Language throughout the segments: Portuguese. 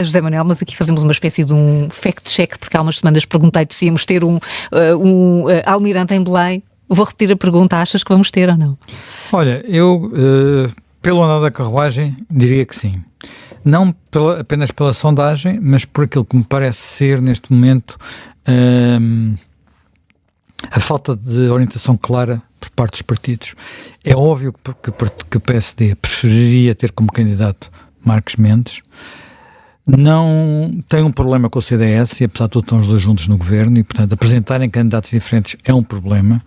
José Manuel, mas aqui fazemos uma espécie de um fact-check, porque há umas semanas perguntei-te se íamos ter um almirante em Belém. Vou repetir a pergunta, achas que vamos ter ou não? Olha, eu, pelo andar da carruagem, diria que sim. Não apenas pela sondagem, mas por aquilo que me parece ser, neste momento, a falta de orientação clara por parte dos partidos. É óbvio que o PSD preferiria ter como candidato Marcos Mendes. Não tem um problema com o CDS, e apesar de tudo estão os dois juntos no governo, e portanto apresentarem candidatos diferentes é um problema.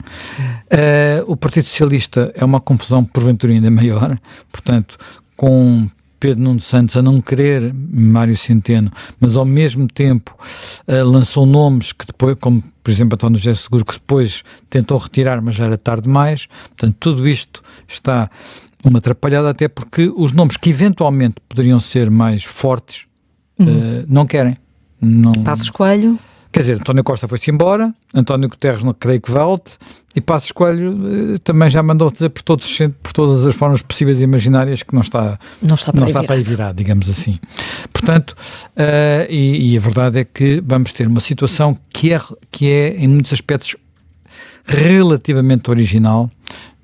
O Partido Socialista é uma confusão porventura ainda maior, portanto, com Pedro Nuno Santos a não querer Mário Centeno, mas ao mesmo tempo lançou nomes que depois, como por exemplo António José Seguro, que depois tentou retirar, mas já era tarde demais. Portanto, tudo isto está uma atrapalhada, até porque os nomes que eventualmente poderiam ser mais fortes não querem. Passos Coelho. Quer dizer, António Costa foi-se embora, António Guterres não creio que volte, e Passos Coelho também já mandou dizer por todas as formas possíveis e imaginárias que não está para aí virar, digamos assim. Portanto, e a verdade é que vamos ter uma situação que é em muitos aspectos relativamente original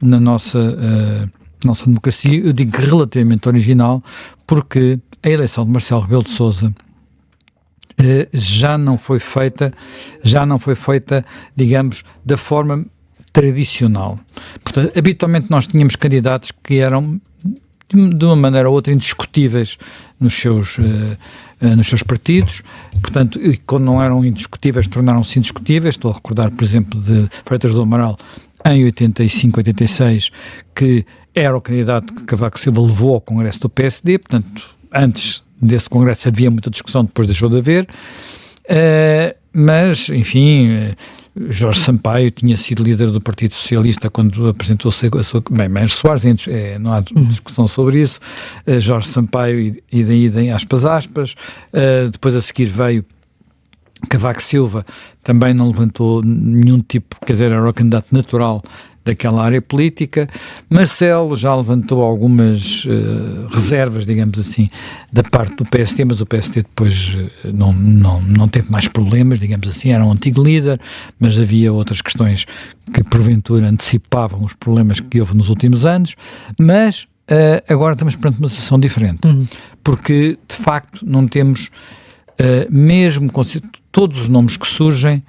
na nossa democracia. Eu digo relativamente original porque a eleição de Marcelo Rebelo de Sousa já não foi feita, digamos, da forma tradicional. Portanto, habitualmente nós tínhamos candidatos que eram, de uma maneira ou outra, indiscutíveis nos seus partidos. Portanto, e quando não eram indiscutíveis, tornaram-se indiscutíveis. Estou a recordar, por exemplo, de Freitas do Amaral, em 85, 86, que era o candidato que Cavaco Silva levou ao Congresso do PSD. Portanto, antes desse Congresso havia muita discussão, depois deixou de haver. Mas, enfim, Jorge Sampaio tinha sido líder do Partido Socialista quando apresentou a sua... Bem, Mendes Soares, não há discussão sobre isso. Jorge Sampaio e daí aspas. Depois a seguir veio Cavaco Silva, também não levantou nenhum tipo, quer dizer, era o candidato natural daquela área política. Marcelo já levantou algumas reservas, digamos assim, da parte do PSD, mas o PSD depois não teve mais problemas, digamos assim, era um antigo líder, mas havia outras questões que porventura antecipavam os problemas que houve nos últimos anos. Mas agora estamos perante uma situação diferente, porque de facto não temos, mesmo com todos os nomes que surgem,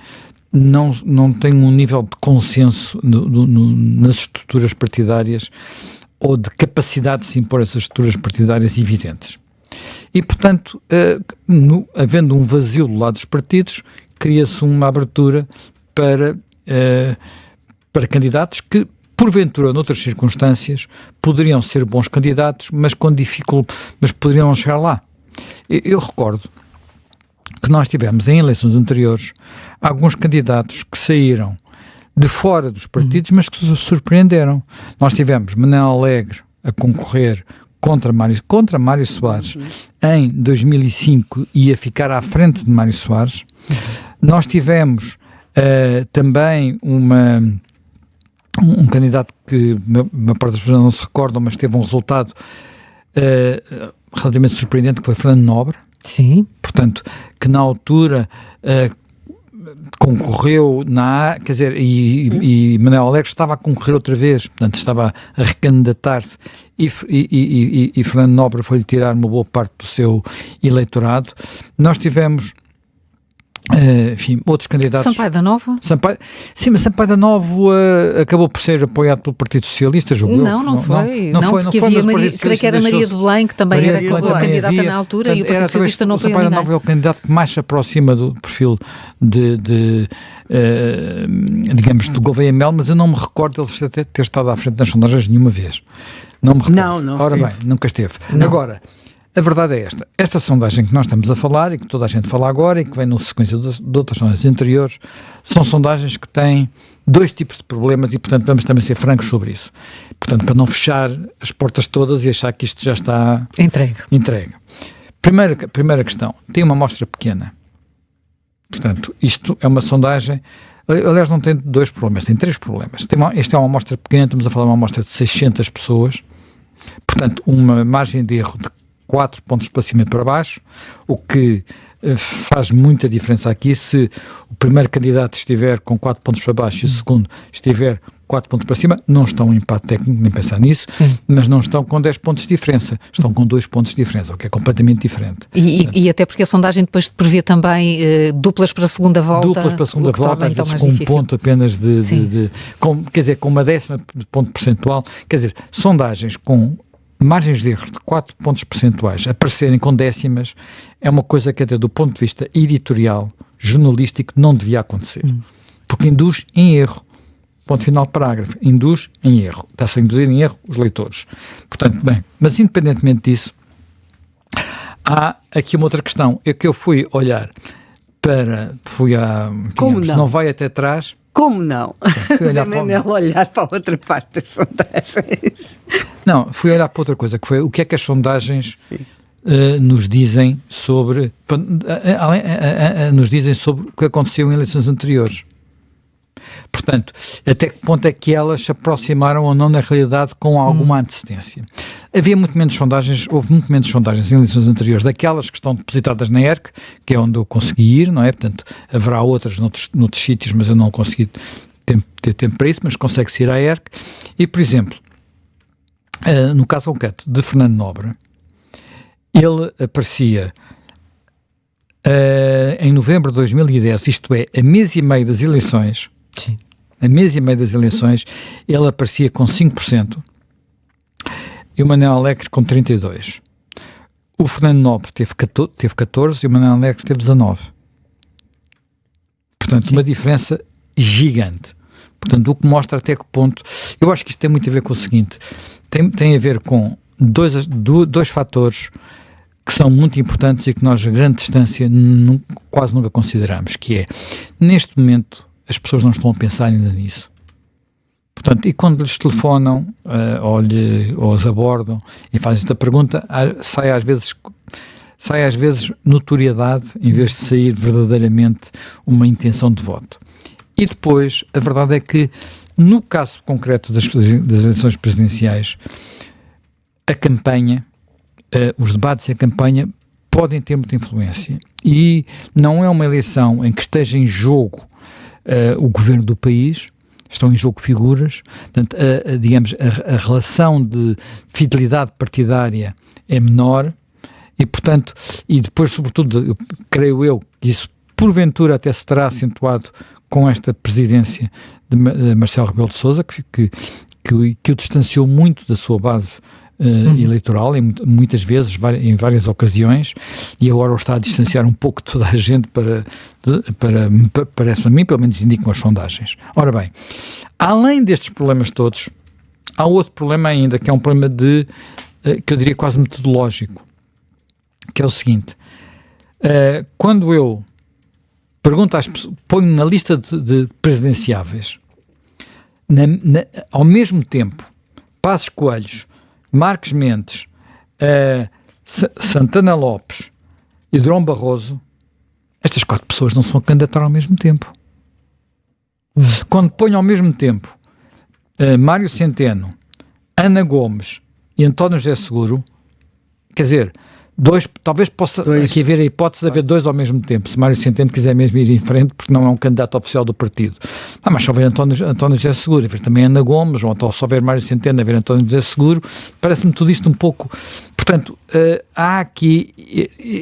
não tem um nível de consenso nas estruturas partidárias ou de capacidade de se impor essas estruturas partidárias evidentes. E, portanto, havendo um vazio do lado dos partidos, cria-se uma abertura para candidatos que, porventura, noutras circunstâncias, poderiam ser bons candidatos, mas poderiam não chegar lá. Eu recordo que nós tivemos em eleições anteriores alguns candidatos que saíram de fora dos partidos, mas que se surpreenderam. Nós tivemos Manel Alegre a concorrer contra Mário Soares em 2005 e a ficar à frente de Mário Soares. Nós tivemos também um candidato que uma parte das pessoas não se recordam, mas teve um resultado relativamente surpreendente, que foi Fernando Nobre. Sim. Portanto, que na altura concorreu quer dizer, e Manuel Alegre estava a concorrer outra vez, portanto estava a recandidatar-se, e Fernando Nobre foi-lhe tirar uma boa parte do seu eleitorado. Nós tivemos enfim, outros candidatos. Sampaio da Nova? Sim, mas Sampaio da Nova acabou por ser apoiado pelo Partido Socialista, julgo eu. Não foi, porque havia creio que era Maria de Belém, que também era a candidata na altura, e o Partido Socialista não apoiou ninguém. Sampaio da Nova é o candidato que mais se aproxima do perfil digamos, do Gouveia Mel, mas eu não me recordo de ele ter estado à frente das sondagens nenhuma vez. Não me recordo. Não. Ora bem, nunca esteve. Não. Agora, a verdade é esta sondagem que nós estamos a falar e que toda a gente fala agora e que vem na sequência de outras sondagens anteriores, são sondagens que têm dois tipos de problemas e, portanto, vamos também ser francos sobre isso. Portanto, para não fechar as portas todas e achar que isto já está entregue. Primeira questão, tem uma amostra pequena. Portanto, isto é uma sondagem, aliás, não tem dois problemas, tem três problemas. Esta é uma amostra pequena, estamos a falar de uma amostra de 600 pessoas, portanto, uma margem de erro 4 pontos para cima e para baixo, o que faz muita diferença aqui. Se o primeiro candidato estiver com 4 pontos para baixo e o segundo estiver 4 pontos para cima, não estão em empate técnico, nem pensar nisso, mas não estão com 10 pontos de diferença, estão com 2 pontos de diferença, o que é completamente diferente. E até porque a sondagem depois prevê também duplas para a segunda volta. Duplas para a segunda volta, às vezes com um ponto apenas quer dizer, com uma décima de ponto percentual, quer dizer, sondagens com margens de erro de 4 pontos percentuais aparecerem com décimas é uma coisa que até do ponto de vista editorial, jornalístico, não devia acontecer, porque induz em erro. Ponto final, parágrafo. Induz em erro. Está-se a induzir em erro os leitores. Portanto, bem, mas independentemente disso, há aqui uma outra questão. É que eu fui olhar Como não? Não vai até trás. Como não? Zé Manel olhar para a outra parte das sondagens. Não, fui olhar para outra coisa, que foi o que é que as sondagens nos dizem sobre o que aconteceu em eleições anteriores. Portanto, até que ponto é que elas se aproximaram ou não na realidade com alguma antecedência. Houve muito menos sondagens em eleições anteriores, daquelas que estão depositadas na ERC, que é onde eu consegui ir, não é? Portanto, haverá outras noutros sítios, mas eu não consegui ter tempo para isso, mas consegue-se ir à ERC. E, por exemplo, no caso concreto de Fernando Nobre, ele aparecia em novembro de 2010, isto é, a mês e meio das eleições. Sim. A mês e meio das eleições, ele aparecia com 5% e o Manel Alegre com 32%. O Fernando Nobre teve 14% e o Manel Alegre teve 19%. Portanto, uma diferença gigante. Portanto, o que mostra até que ponto... Eu acho que isto tem muito a ver com o seguinte, tem a ver com dois fatores que são muito importantes e que nós, a grande distância, quase nunca consideramos, que é, neste momento, as pessoas não estão a pensar ainda nisso. Portanto, e quando lhes telefonam, ou os abordam e fazem esta pergunta, sai às vezes notoriedade, em vez de sair verdadeiramente uma intenção de voto. E depois, a verdade é que, no caso concreto das eleições presidenciais, a campanha, os debates e a campanha podem ter muita influência. E não é uma eleição em que esteja em jogo o governo do país, estão em jogo figuras, portanto, digamos, a relação de fidelidade partidária é menor e, portanto, e depois, sobretudo, creio eu, que isso porventura até se terá acentuado com esta presidência de Marcelo Rebelo de Sousa, que o distanciou muito da sua base eleitoral, muitas vezes, em várias ocasiões, e agora o está a distanciar um pouco toda a gente parece-me a mim, pelo menos indicam as sondagens. Ora bem, além destes problemas todos, há outro problema ainda, que é um problema que eu diria quase metodológico, que é o seguinte, quando eu pergunto às pessoas, ponho na lista de presidenciáveis, ao mesmo tempo, Passos Coelho, Marques Mendes, Santana Lopes e Durão Barroso, estas 4 pessoas não se vão candidatar ao mesmo tempo. Quando ponho ao mesmo tempo Mário Centeno, Ana Gomes e António José Seguro, quer dizer, talvez possa aqui haver a hipótese de haver 2 ao mesmo tempo, se Mário Centeno quiser mesmo ir em frente, porque não é um candidato oficial do partido. Mas se houver António José Seguro, haver também Ana Gomes, ou então se houver Mário Centeno, haver António José Seguro, parece-me tudo isto um pouco... Portanto, há aqui...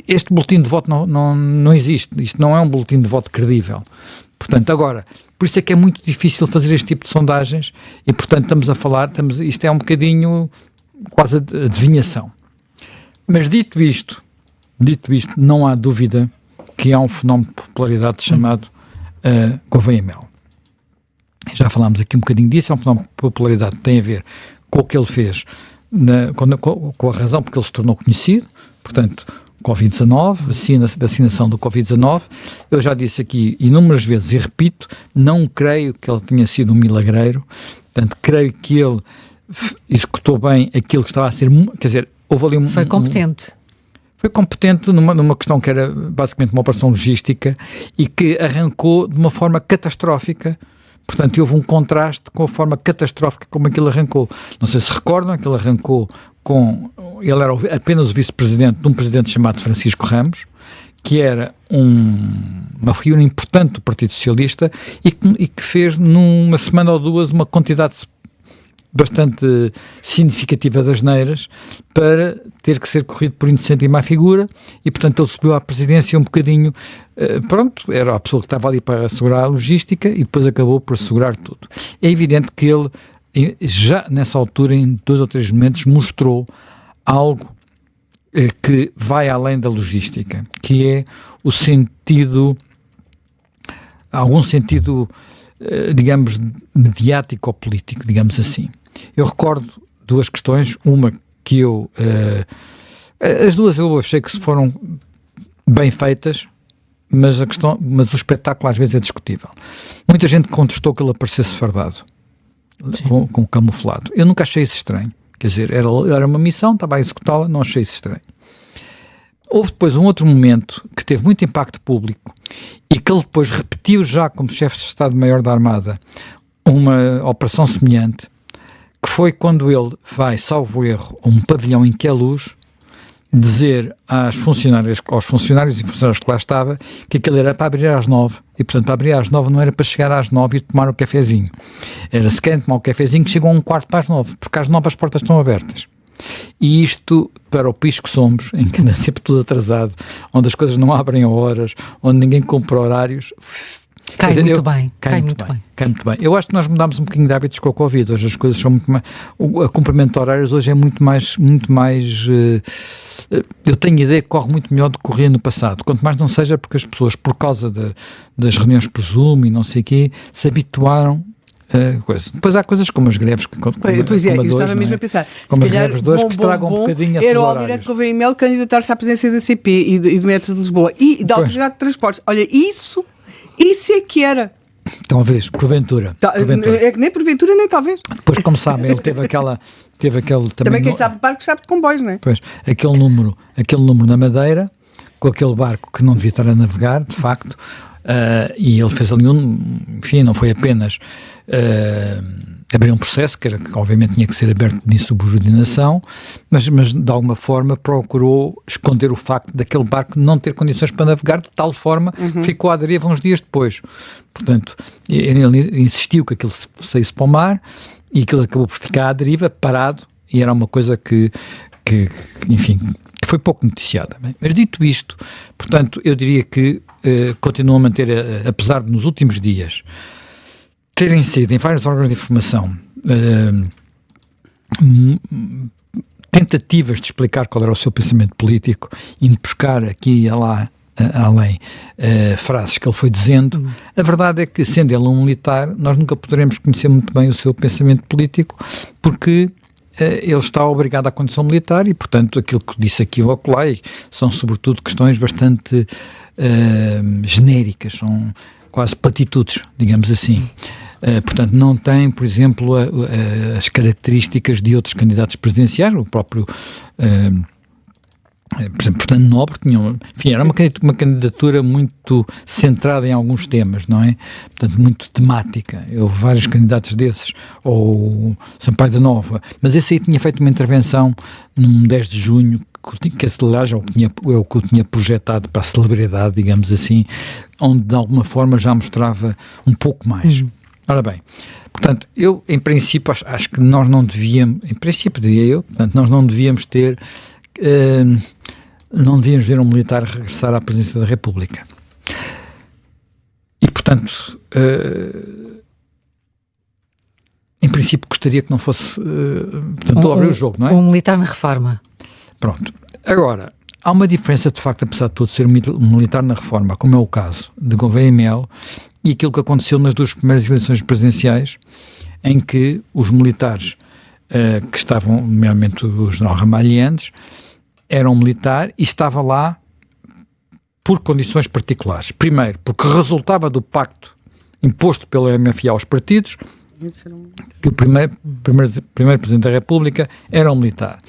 Este boletim de voto não existe. Isto não é um boletim de voto credível. Portanto, agora, por isso é que é muito difícil fazer este tipo de sondagens e, portanto, estamos a falar... isto é um bocadinho quase adivinhação. Mas dito isto, não há dúvida que há um fenómeno de popularidade chamado Gouveia Mel. Já falámos aqui um bocadinho disso, é um fenómeno de popularidade que tem a ver com o que ele fez, com a razão porque ele se tornou conhecido, portanto, Covid-19, vacinação do Covid-19. Eu já disse aqui inúmeras vezes e repito, não creio que ele tenha sido um milagreiro, portanto, creio que ele executou bem aquilo que estava a ser, quer dizer, houve ali foi competente. Foi competente numa questão que era basicamente uma operação logística e que arrancou de uma forma catastrófica Portanto, houve um contraste com a forma catastrófica como aquilo arrancou. Não sei se recordam, aquilo arrancou com... Ele era apenas o vice-presidente de um presidente chamado Francisco Ramos, que era uma figura importante do Partido Socialista e que fez numa semana ou duas uma quantidade bastante significativa de asneiras para ter que ser corrido por inocente e má figura, e portanto ele subiu à presidência um bocadinho, pronto, era a pessoa que estava ali para assegurar a logística e depois acabou por assegurar tudo. É evidente que ele já nessa altura, em 2 ou 3 momentos, mostrou algo que vai além da logística, que é o sentido, algum sentido, digamos, mediático ou político, digamos assim. Eu recordo 2 questões, uma que as duas eu achei que foram bem feitas, mas o espetáculo às vezes é discutível. Muita gente contestou que ele aparecesse fardado, com camuflado. Eu nunca achei isso estranho, quer dizer, era uma missão, estava a executá-la, não achei isso estranho. Houve depois um outro momento que teve muito impacto público e que ele depois repetiu já como chefe de Estado-Maior da Armada uma operação semelhante, que foi quando ele vai, salvo erro, a um pavilhão em Queluz, dizer aos funcionários e funcionários que lá estava que aquilo era para abrir às 9, e portanto para abrir às 9 não era para chegar às 9 e tomar o cafezinho, era se querem tomar o cafezinho que chegam a 1/4 porque às 9 as portas estão abertas. E isto, para o país que somos, em que anda sempre tudo atrasado, onde as coisas não abrem a horas, onde ninguém cumpre horários, cai muito bem. Eu acho que nós mudámos um bocadinho de hábitos com a Covid. Hoje as coisas são muito mais... O cumprimento de horários hoje é muito mais eu tenho ideia que corre muito melhor do que corria no passado. Quanto mais não seja porque as pessoas, por causa das reuniões por Zoom e não sei o quê, se habituaram coisa. Depois há coisas como as greves que eu estava mesmo a pensar, como as greves de hoje que estragam um bocadinho esses era o horários. Almirante Gouveia e Melo candidatar-se à presidência da CP e do Metro de Lisboa e da Autoridade de Transportes. Olha, isso é que era. Talvez, porventura. É que nem porventura, nem talvez. Depois, como sabem, ele teve aquele também quem sabe de barco sabe de comboios, não é? Pois, aquele número na Madeira, com aquele barco que não devia estar a navegar, de facto, e ele fez ali enfim, não foi apenas abrir um processo, que obviamente tinha que ser aberto de insubordinação, mas de alguma forma procurou esconder o facto daquele barco não ter condições para navegar, de tal forma que ficou à deriva uns dias depois. Portanto, ele insistiu que aquilo saísse para o mar e aquilo acabou por ficar à deriva, parado, e era uma coisa que enfim, que foi pouco noticiada. Mas dito isto, portanto, eu diria que continuo a manter, apesar de nos últimos dias terem sido em vários órgãos de informação tentativas de explicar qual era o seu pensamento político e de buscar aqui e lá além frases que ele foi dizendo, a verdade é que, sendo ele um militar, nós nunca poderemos conhecer muito bem o seu pensamento político, porque ele está obrigado à condição militar e, portanto, aquilo que disse aqui o Ocolai são sobretudo questões bastante genéricas, são quase platitudes, digamos assim. Portanto, não tem, por exemplo, as características de outros candidatos presidenciais, o próprio, por exemplo, Fernando Nobre tinha, enfim, era uma candidatura muito centrada em alguns temas, não é? Portanto, muito temática. Houve vários candidatos desses, ou Sampaio da Nova, mas esse aí tinha feito uma intervenção num 10 de junho, que aliás é o que eu tinha projetado para a celebridade, digamos assim, onde de alguma forma já mostrava um pouco mais. Ora bem, portanto, eu em princípio acho que nós não devíamos, em princípio diria eu, portanto, nós não devíamos ter, não devíamos ver um militar regressar à presidência da República. E portanto, em princípio gostaria que não fosse, portanto, abrir o jogo, não é? Um militar na reforma. Pronto. Agora, há uma diferença de facto, apesar de tudo, ser um militar na reforma, como é o caso de Gouveia e Melo, e aquilo que aconteceu nas 2 primeiras eleições presidenciais, em que os militares que estavam, nomeadamente o general Ramalhiantes, era um militar e estava lá por condições particulares. Primeiro, porque resultava do pacto imposto pelo MFA aos partidos, que o primeiro Presidente da República era um militar.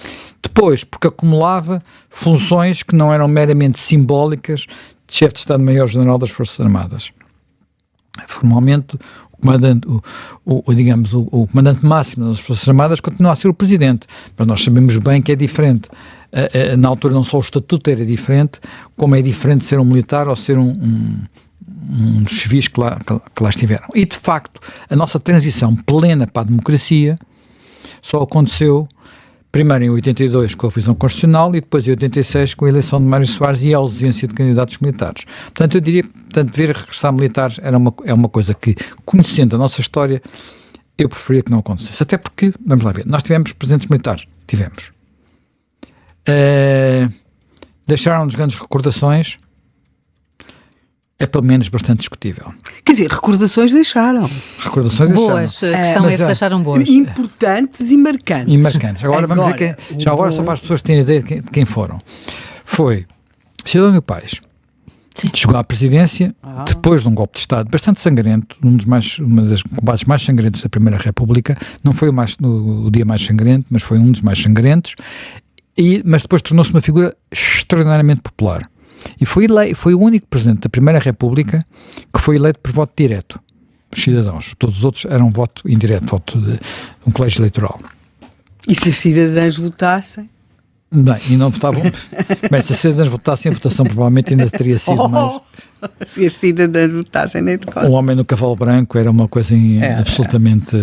Depois, porque acumulava funções que não eram meramente simbólicas de chefe de Estado-Maior-General das Forças Armadas. Formalmente, o o comandante máximo das Forças Armadas continua a ser o Presidente, mas nós sabemos bem que é diferente. Na altura não só o estatuto era diferente, como é diferente ser um militar ou ser um dos civis que lá estiveram. E, de facto, a nossa transição plena para a democracia só aconteceu primeiro em 82 com a revisão constitucional e depois em 86 com a eleição de Mário Soares e a ausência de candidatos militares. Portanto, eu diria, ver regressar militares é uma coisa que, conhecendo a nossa história, eu preferia que não acontecesse. Até porque, vamos lá ver, nós tivemos presidentes militares. Tivemos. Deixaram-nos grandes recordações. É pelo menos bastante discutível. Quer dizer, recordações deixaram. Recordações boas, deixaram. A questão é se deixaram boas. Importantes e marcantes. Agora vamos ver agora só para as pessoas terem ideia de quem foram. Foi Sidónio Pais. Sim. Chegou à presidência depois de um golpe de Estado bastante sangrento, uma das combates mais sangrentos da Primeira República. Não foi o dia mais sangrento, mas foi um dos mais sangrentos. Mas depois tornou-se uma figura extraordinariamente popular. E foi o único presidente da Primeira República que foi eleito por voto direto dos cidadãos. Todos os outros eram voto indireto, voto de um colégio eleitoral. E se os cidadãos votassem? Bem, e não votavam. Bem, se os cidadãos votassem, a votação provavelmente ainda teria sido mais. Se os cidadãos votassem, nem de conta. O homem no cavalo branco era uma coisa absolutamente.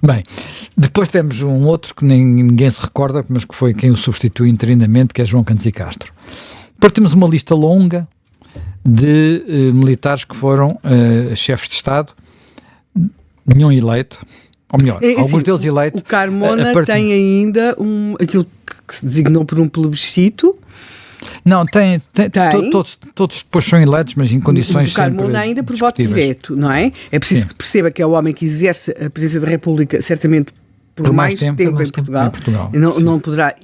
Bem, depois temos um outro que ninguém se recorda, mas que foi quem o substituiu interinamente, que é João Cantos e Castro. Depois temos uma lista longa de militares que foram chefes de Estado, nenhum eleito. Ou melhor, alguns deles eleitos. O Carmona tem ainda aquilo que se designou por um plebiscito. Não, tem. Todos depois são eleitos, mas em condições sempre discutíveis. O Carmona ainda por voto direto, não é? É preciso que perceba que é o homem que exerce a presidência da República, certamente por mais tempo em Portugal. Não poderá.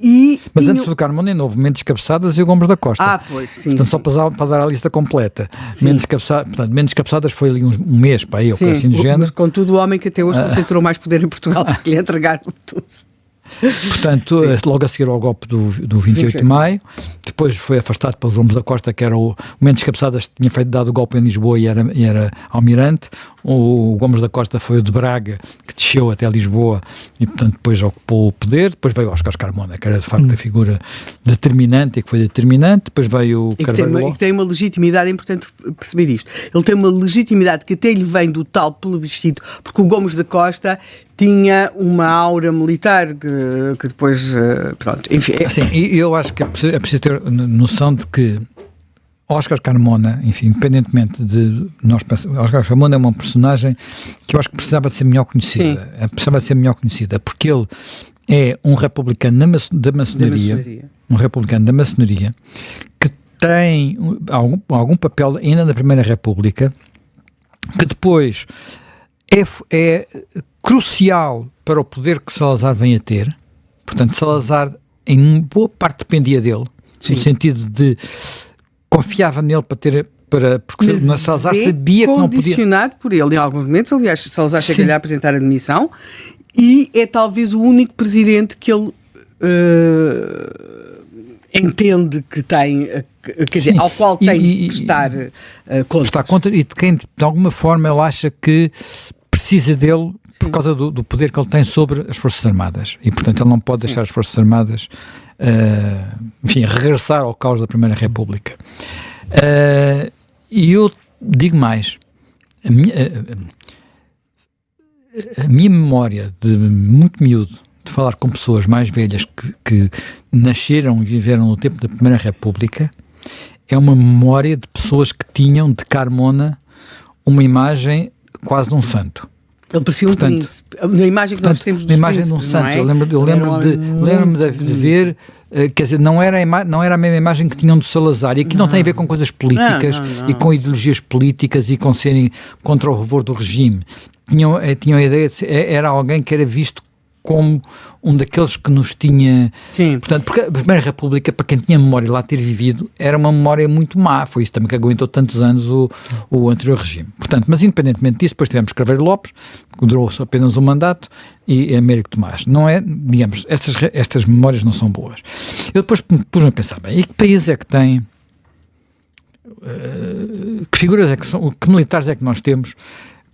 Mas antes do Carmona ainda houve Mendes Cabeçadas e o Gomes da Costa. Pois, sim. Portanto, só para dar a lista completa. Mendes Cabeçadas foi ali um mês para aí, ou coisa assim do género. Mas contudo, o homem que até hoje concentrou mais poder em Portugal, porque lhe entregaram tudo. Portanto, logo a seguir ao golpe do 28 de maio, depois foi afastado pelo Gomes da Costa, que era o Mendes Cabeçadas, que tinha dado o golpe em Lisboa e era almirante. O Gomes da Costa foi o de Braga, que desceu até Lisboa e, portanto, depois ocupou o poder. Depois veio Oscar Carmona, que era, de facto, a figura determinante e que foi determinante. Depois veio o Carvalho. E que tem uma legitimidade, é importante perceber isto. Ele tem uma legitimidade que até lhe vem do tal plebiscito, porque o Gomes da Costa tinha uma aura militar que depois, pronto, enfim. Sim, e eu acho que é preciso ter noção de que Oscar Carmona, enfim, independentemente de nós pensarmos, Oscar Carmona é uma personagem que eu acho que precisava de ser melhor conhecida. Precisava de ser melhor conhecida, porque ele é um republicano da maçonaria, um republicano da maçonaria, que tem algum papel ainda na Primeira República, que depois é crucial para o poder que Salazar vem a ter. Portanto, Salazar em boa parte dependia dele, no sentido de confiava nele porque Salazar sabia que não podia. Condicionado por ele em alguns momentos. Aliás, Salazar chega-lhe a apresentar a admissão e é talvez o único presidente que ele entende que tem, quer dizer, ao qual tem que estar contra. Está contra e de quem, de alguma forma, ele acha que precisa dele por causa do poder que ele tem sobre as Forças Armadas. E, portanto, ele não pode deixar as Forças Armadas, regressar ao caos da Primeira República. E eu digo mais. A minha memória de muito miúdo, de falar com pessoas mais velhas que nasceram e viveram no tempo da Primeira República, é uma memória de pessoas que tinham de Carmona uma imagem quase de um santo. Ele parecia um príncipe. Na imagem que nós temos dos príncipes, de um santo. É? Eu lembro-me de ver, quer dizer, não era a mesma imagem que tinham do Salazar. E aqui não tem a ver com coisas políticas e com ideologias políticas e com serem contra o favor do regime. Tinham a ideia de era alguém que era visto como um daqueles que nos tinha... Sim. Portanto, porque a Primeira República, para quem tinha memória lá ter vivido, era uma memória muito má. Foi isso também que aguentou tantos anos o anterior regime. Portanto, mas independentemente disso, depois tivemos Craveiro Lopes, que durou apenas um mandato, e Américo Tomás. Não é, digamos, estas memórias não são boas. Eu depois pus-me a pensar, bem, e que país é que tem que figuras é que são, que militares é que nós temos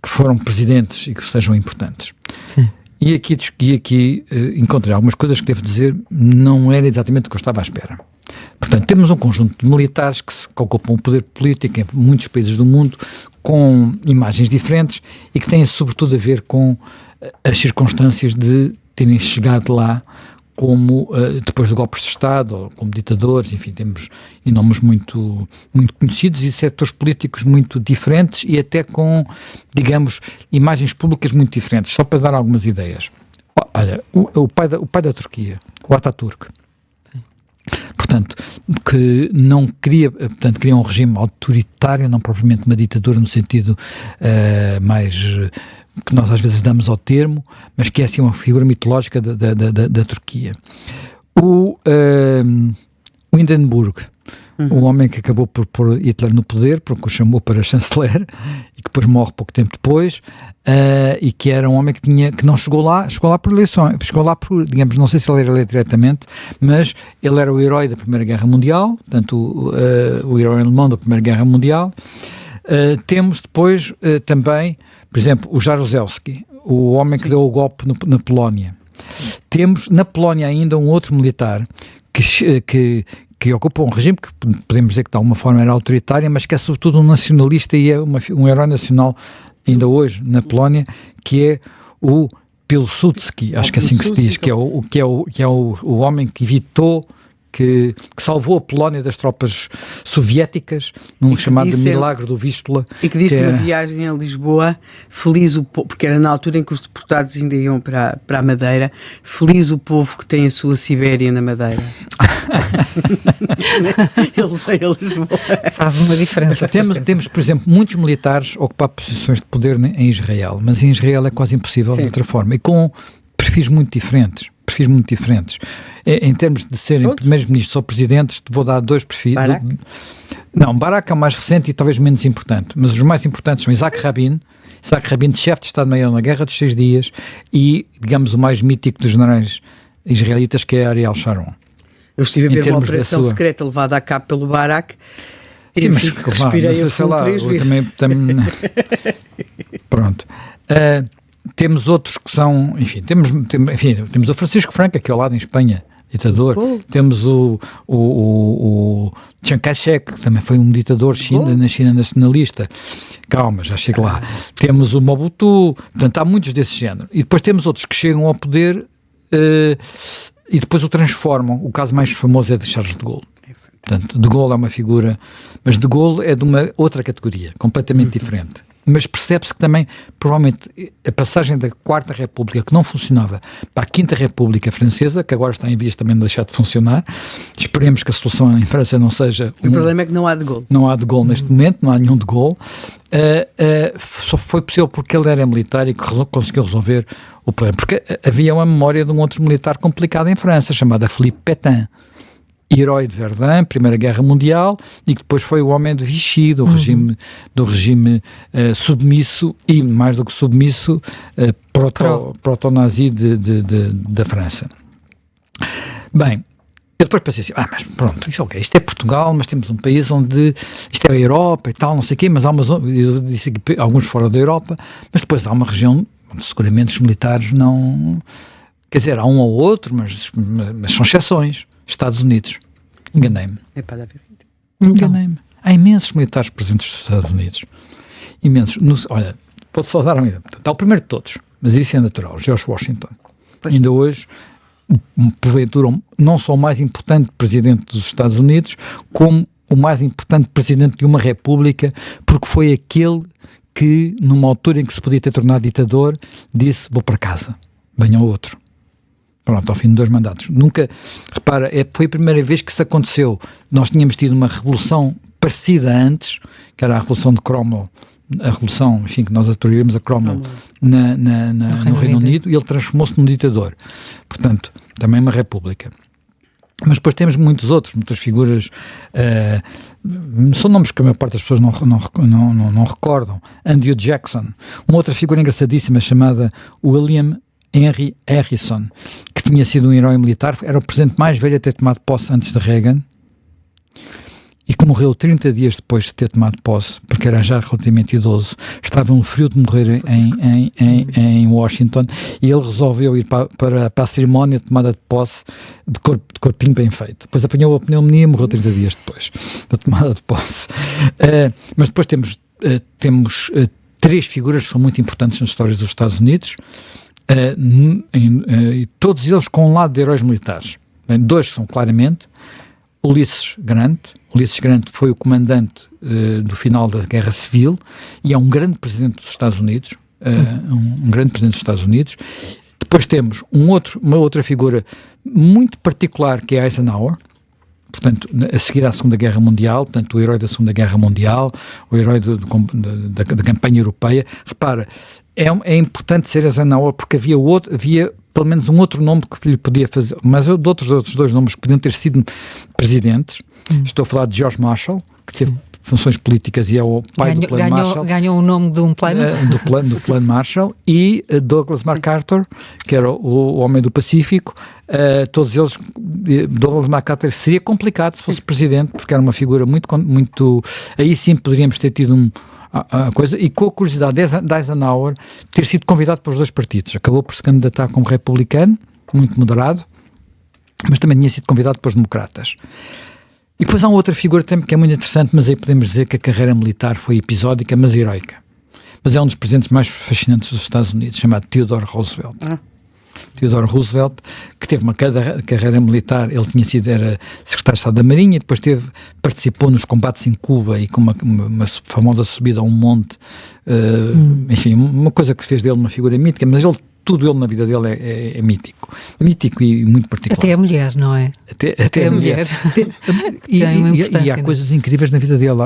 que foram presidentes e que sejam importantes. Sim. E aqui encontrei algumas coisas que devo dizer, não era exatamente o que eu estava à espera. Portanto, temos um conjunto de militares que ocupam o poder político em muitos países do mundo, com imagens diferentes e que têm sobretudo a ver com as circunstâncias de terem chegado lá como depois de golpes de Estado, ou como ditadores, enfim, temos nomes muito, muito conhecidos e setores políticos muito diferentes e até com, digamos, imagens públicas muito diferentes. Só para dar algumas ideias. Olha, o pai da Turquia, o Atatürk, portanto, que não queria, portanto, queria um regime autoritário, não propriamente uma ditadura no sentido mais que nós às vezes damos ao termo, mas que é assim uma figura mitológica da Turquia. O Hindenburg, o homem que acabou por pôr Hitler no poder, porque o chamou para chanceler, e que depois morre pouco tempo depois, e que era um homem que não chegou lá por eleições, chegou lá por, digamos, não sei se ele era eleito diretamente, mas ele era o herói da Primeira Guerra Mundial, portanto, o herói alemão da Primeira Guerra Mundial. Temos depois também, por exemplo, o Jaruzelski, o homem que deu o golpe na Polónia. Temos na Polónia ainda um outro militar que ocupa um regime que podemos dizer que de alguma forma era autoritário, mas que é sobretudo um nacionalista e é um herói nacional ainda hoje na Polónia, que é o Pilsudski, acho que é assim que se diz, que é o homem que evitou, que salvou a Polónia das tropas soviéticas num chamado Milagre do Vístula. E que disse numa viagem a Lisboa, feliz o povo, porque era na altura em que os deportados ainda iam para a Madeira, feliz o povo que tem a sua Sibéria na Madeira. Ele veio a Lisboa. Faz uma diferença. Temos, por exemplo, muitos militares a ocupar posições de poder em Israel, mas em Israel é quase impossível de outra forma, e com perfis muito diferentes. Em termos de serem primeiros-ministros ou presidentes, vou dar dois perfis. Barak? Não, Barak é o mais recente e talvez menos importante, mas os mais importantes são Isaac Rabin, chefe de Estado-Maior na Guerra dos 6 Dias, e, digamos, o mais mítico dos generais israelitas, que é Ariel Sharon. Eu estive a ver uma operação secreta levada a cabo pelo Barak. Sim, mas respirei a fundo 3 vezes. Também pronto. Temos outros que são, enfim, temos o Francisco Franco aqui ao lado em Espanha, ditador. Temos o Chiang Kai-shek, que também foi um ditador na China nacionalista. Calma, já chego lá. Temos o Mobutu, portanto há muitos desse género. E depois temos outros que chegam ao poder e depois o transformam. O caso mais famoso é de Charles de Gaulle. Portanto, de Gaulle é uma figura, mas de Gaulle é de uma outra categoria, completamente diferente. Mas percebe-se que também, provavelmente, a passagem da Quarta República, que não funcionava, para a Quinta República Francesa, que agora está em vias também de deixar de funcionar, esperemos que a solução em França não seja... O problema é que não há de Gaulle. Não há de Gaulle neste momento, não há nenhum de Gaulle. Só foi possível porque ele era militar e que conseguiu resolver o problema. Porque havia uma memória de um outro militar complicado em França, chamado Philippe Pétain, herói de Verdun, Primeira Guerra Mundial, e que depois foi o homem de Vichy, do regime submisso e, mais do que submisso, proto-nazi da França. Bem, eu depois pensei assim, mas pronto, isto é Portugal, mas temos um país onde isto é a Europa e tal, não sei o quê, mas há eu disse aqui, alguns fora da Europa, mas depois há uma região onde seguramente os militares não... Quer dizer, há um ou outro, mas são exceções. Estados Unidos. Enganei-me. Enganei-me. Há imensos militares presentes nos Estados Unidos. Imensos. Olha, pode só dar uma ideia. Está o primeiro de todos, mas isso é natural. George Washington. Pois. Ainda hoje, porventura, não só o mais importante presidente dos Estados Unidos, como o mais importante presidente de uma república, porque foi aquele que, numa altura em que se podia ter tornado ditador, disse, vou para casa. Venha outro. Pronto, ao fim de 2 mandatos. Nunca, repara, foi a primeira vez que isso aconteceu. Nós tínhamos tido uma revolução parecida antes, que era a Revolução de Cromwell, a revolução, enfim, que nós atribuímos a Cromwell no Reino Unido, e ele transformou-se num ditador. Portanto, também uma república. Mas depois temos muitas figuras, são nomes que a maior parte das pessoas não recordam. Andrew Jackson, uma outra figura engraçadíssima chamada William Henry Harrison, que tinha sido um herói militar, era o presidente mais velho a ter tomado posse antes de Reagan, e que morreu 30 dias depois de ter tomado posse, porque era já relativamente idoso, estava no frio de morrer em Washington, e ele resolveu ir para a cerimónia de tomada de posse de corpinho bem feito. Depois apanhou a pneumonia e morreu 30 dias depois da tomada de posse. Mas depois temos 3 figuras que são muito importantes nas histórias dos Estados Unidos, todos eles com um lado de heróis militares. 2 são claramente Ulysses Grant. Ulysses Grant foi o comandante do final da Guerra Civil e é um grande presidente dos Estados Unidos, um grande presidente dos Estados Unidos. Depois temos uma outra figura muito particular, que é Eisenhower, portanto, a seguir à Segunda Guerra Mundial, portanto, o herói da Segunda Guerra Mundial, o herói da campanha europeia. Repara, é importante ser Eisenhower porque havia pelo menos um outro nome que lhe podia fazer, mas de outros 2 nomes que podiam ter sido presidentes. Estou a falar de George Marshall, que teve funções políticas e é o pai do Plano Marshall. Ganhou o nome de um plano. Do plano Marshall, e Douglas MacArthur, que era o homem do Pacífico. Todos eles, Douglas MacArthur seria complicado se fosse presidente, porque era uma figura muito aí sim poderíamos ter tido a coisa, e com a curiosidade de Eisenhower ter sido convidado para os 2 partidos. Acabou por se candidatar como republicano, muito moderado, mas também tinha sido convidado para os democratas. E depois há uma outra figura também que é muito interessante, mas aí podemos dizer que a carreira militar foi episódica, mas heroica. Mas é um dos presidentes mais fascinantes dos Estados Unidos, chamado Theodore Roosevelt. Theodore Roosevelt, que teve uma carreira militar. Ele era secretário de Estado da Marinha, e depois participou nos combates em Cuba e com uma famosa subida a um monte, enfim, uma coisa que fez dele uma figura mítica, mas tudo ele na vida dele é mítico e muito particular. Até a mulher, não é? Até a mulher. E há coisas incríveis na vida dele.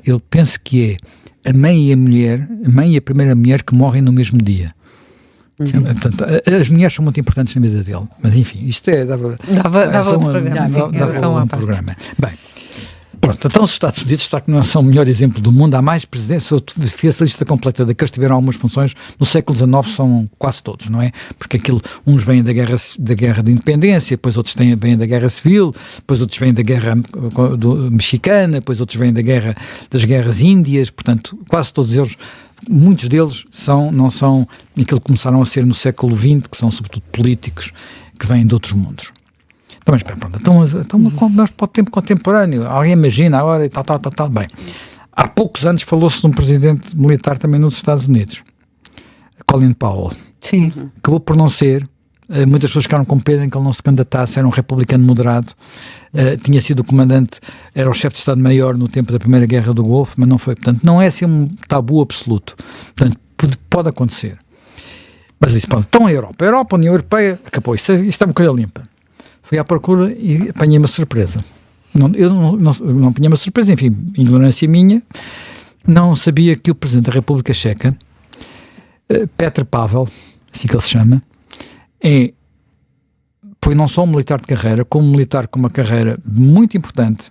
Eu penso que é a mãe e a primeira mulher que morrem no mesmo dia. Portanto, as mulheres são muito importantes na vida dele, mas enfim, isto dava outro programa. Bem, pronto, então os Estados Unidos está que não são o melhor exemplo do mundo. Há mais presidentes, se eu fiz a lista completa daqueles que tiveram algumas funções no século XIX, são quase todos, não é? Porque uns vêm da guerra de independência, depois outros vêm da guerra civil, depois outros vêm da guerra mexicana, depois outros vêm das guerras índias, portanto, quase todos eles. Muitos deles não são aquilo que começaram a ser no século XX, que são sobretudo políticos que vêm de outros mundos. Então, mas pronto, nós para o tempo contemporâneo, alguém imagina agora e tal. Bem, há poucos anos falou-se de um presidente militar também nos Estados Unidos, Colin Powell. Sim. Acabou por não ser. Muitas pessoas ficaram com pena em que ele não se candidatasse, era um republicano moderado, tinha sido o comandante, era o chefe de Estado-Maior no tempo da Primeira Guerra do Golfo, mas não foi. Portanto, não é assim um tabu absoluto. Portanto, pode acontecer. Mas disse, pronto, então a Europa, a União Europeia, acabou, isto é uma coisa limpa. Fui à procura e apanhei uma surpresa. Eu não apanhei uma surpresa, enfim, ignorância minha, não sabia que o Presidente da República Checa, Petr Pavel, assim que ele se chama, foi não só um militar de carreira, como um militar com uma carreira muito importante,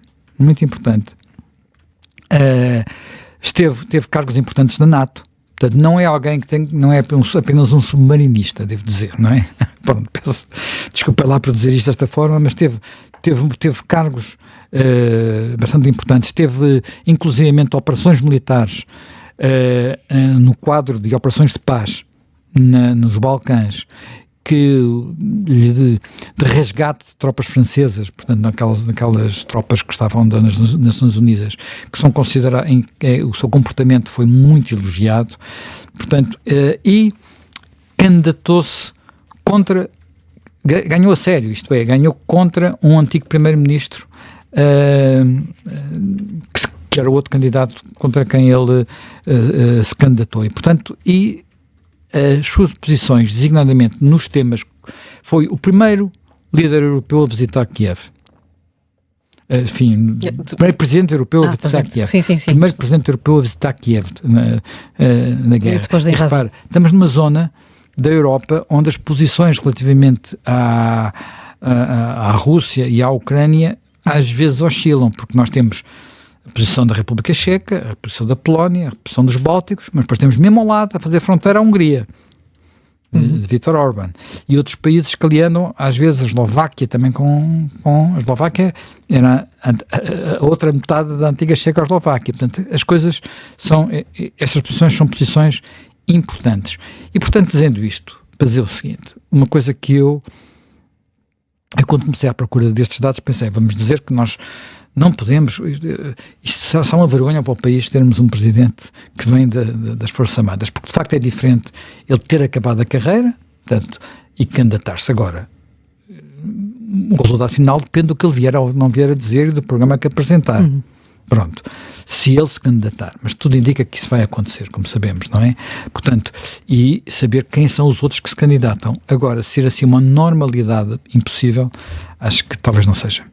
teve cargos importantes na NATO. Portanto, não é alguém não é apenas um submarinista, devo dizer, não é? Pronto, desculpa lá por dizer isto desta forma, mas teve cargos bastante importantes, teve inclusivamente operações militares no quadro de operações de paz nos Balcãs, de resgate de tropas francesas, portanto naquelas tropas que estavam nas Nações Unidas, que são consideradas, o seu comportamento foi muito elogiado, portanto, e candidatou-se ganhou a sério, isto é, ganhou contra um antigo primeiro-ministro que era o outro candidato contra quem ele se candidatou, e portanto, as suas posições, designadamente nos temas, foi o primeiro líder europeu a visitar Kiev. Enfim, o primeiro presidente europeu a visitar Kiev. Sim. Primeiro presidente europeu a visitar Kiev na guerra. E repara, estamos numa zona da Europa onde as posições relativamente à Rússia e à Ucrânia às vezes oscilam, porque nós temos a posição da República Checa, a posição da Polónia, a posição dos Bálticos, mas depois temos mesmo ao lado, a fazer fronteira, a Hungria. de Viktor Orbán, e outros países que ali andam, às vezes a Eslováquia também a Eslováquia era a outra metade da antiga Checoslováquia. Portanto, as coisas estas posições são posições importantes. E, portanto, dizendo isto, para dizer o seguinte, uma coisa que eu quando comecei à procura destes dados, pensei, vamos dizer que nós não podemos, isto é uma vergonha para o país termos um presidente que vem das Forças Armadas, porque de facto é diferente ele ter acabado a carreira, portanto, e candidatar-se agora. O resultado final depende do que ele vier ou não vier a dizer e do programa que apresentar. Pronto. Se ele se candidatar, mas tudo indica que isso vai acontecer, como sabemos, não é? Portanto, e saber quem são os outros que se candidatam. Agora, ser assim uma normalidade impossível, acho que talvez não seja.